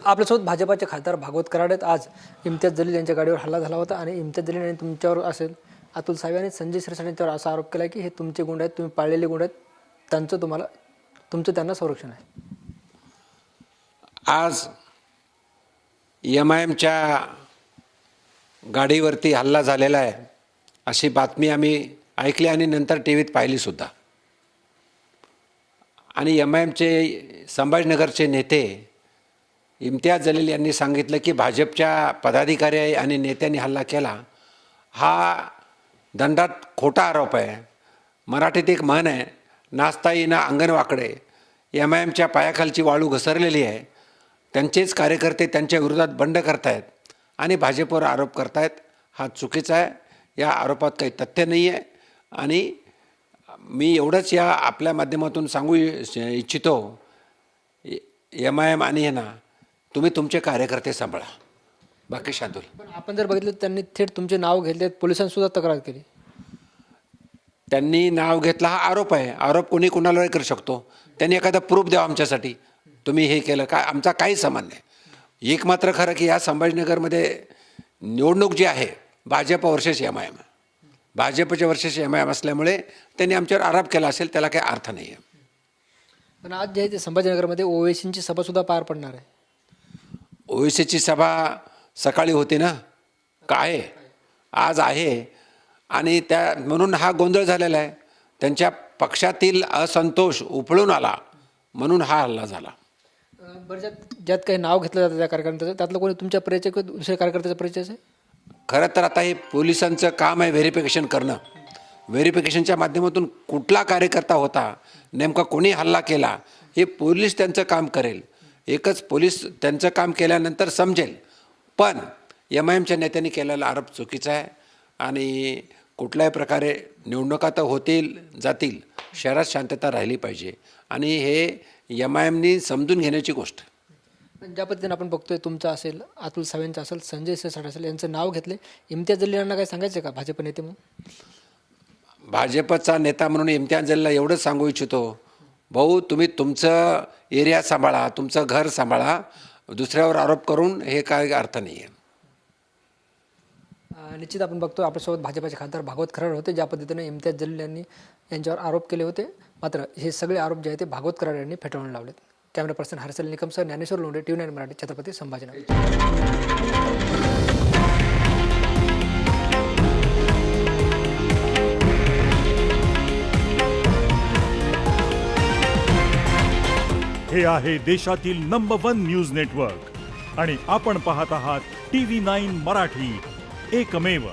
आपल्यासोबत भाजपाचे खासदार भागवत कराड आहेत. आज इम्तियाज जलील यांच्या गाडीवर हल्ला झाला होता आणि इम्तियाज जलील यांनी तुमच्यावर असेल अतुल सावे आणि संजय शिरसाट यांच्यावर असा आरोप केला की हे तुमचे गुंड आहेत, तुम्ही पाळलेले गुंड आहेत, तुमचं त्यांना संरक्षण आहे. आज MIMच्या गाडीवरती हल्ला झालेला आहे अशी बातमी आम्ही ऐकली आणि नंतर टीव्हीत पाहिलीसुद्धा. आणि MIMचे संभाजीनगरचे नेते इम्तियाज जलील यांनी सांगितलं की भाजपच्या पदाधिकारी आणि नेत्यांनी हल्ला केला. हा दंडात खोटा आरोप आहे. मराठीत एक म्हण आहे, नाचता येईना अंगण वाकडे. MIMच्या पायाखालची वाळू घसरलेली आहे. त्यांचेच कार्यकर्ते त्यांच्या विरोधात बंड करतायत आणि भाजपवर आरोप करतायत. हा चुकीचा आहे. या आरोपात काही तथ्य नाही आहे. आणि मी एवढंच या आपल्या माध्यमातून सांगू इच्छितो, MIM आणि ना तुम्ही तुमचे कार्यकर्ते सांभाळा, बाकी शांतुल. पण आपण जर बघितलं त्यांनी थेट तुमचे नाव घेतले, पोलिसांसुद्धा तक्रार केली. त्यांनी नाव घेतला हा आरोप आहे. आरोप कोणी कुणाला करू शकतो. त्यांनी एखादा प्रूफ द्यावा आमच्यासाठी, तुम्ही हे केलं काय. आमचा काही संबंध नाही. एक मात्र खरं की या संभाजीनगरमध्ये निवडणूक जी आहे भाजप वर्सेस MIM, भाजपच्या वर्सेस MIM असल्यामुळे त्यांनी आमच्यावर आरोप केला असेल, त्याला काही अर्थ नाही आहे. पण आज जे आहे ते संभाजीनगरमध्ये ओवेसींची सभासुद्धा पार पडणार आहे. OWCची सभा सकाळी होती ना, काय आज आहे. आणि म्हणून हा गोंधळ झालेला आहे. त्यांच्या पक्षातील असंतोष उफळून आला म्हणून हा हल्ला झाला. बरं, ज्यात काही नाव घेतलं जातं त्या कार्यकर्त्याचं, त्यातलं कोणी तुमच्या परिचय किंवा दुसऱ्या कार्यकर्त्याचा परिचय आहे? खरं तर आता हे पोलिसांचं काम आहे व्हेरिफिकेशन करणं. व्हेरिफिकेशनच्या माध्यमातून कुठला कार्यकर्ता होता, नेमका कोणी हल्ला केला, हे पोलीस त्यांचं काम करेल. एकच पोलीस त्यांचं काम केल्यानंतर समजेल. पण MIMच्या नेत्यांनी केलेला आरोप चुकीचा आहे. आणि कुठल्याही प्रकारे निवडणुका तर होतील जातील, शहरात शांतता राहिली पाहिजे. आणि हे MIMनी समजून घेण्याची गोष्ट. ज्या पद्धतीने आपण बघतोय, तुमचं असेल, अतुल सावेंचं असेल, संजय शिरसाट असेल, यांचं नाव घेतले. इम्तियाज जलील यांना काय सांगायचं का भाजप नेते म्हणून? भाजपचा नेता म्हणून इम्तियाज जलीलला एवढंच सांगू इच्छितो, भाऊ तुम्ही तुमचं एरिया सांभाळा, तुमचं घर सांभाळा. दुसऱ्यावर आरोप करून हे काय अर्थ नाही आहे. निश्चित आपण बघतो आपल्यासोबत भाजपाचे खासदार भागवत कराड होते. ज्या पद्धतीने इम्तियाज जलील यांनी यांच्यावर आरोप केले होते, मात्र हे सगळे आरोप जे आहेत ते भागवत कराड यांनी फेटाळून लावलेत. कॅमेरा पर्सन हर्षल निकमसह ज्ञानेश्वर लोंढे, TV9 मराठी, छत्रपती संभाजीनगर. हे आहे देशातील नंबर 1 न्यूज नेटवर्क आणि आपण पाहत आहात TV9 मराठी, एकमेव.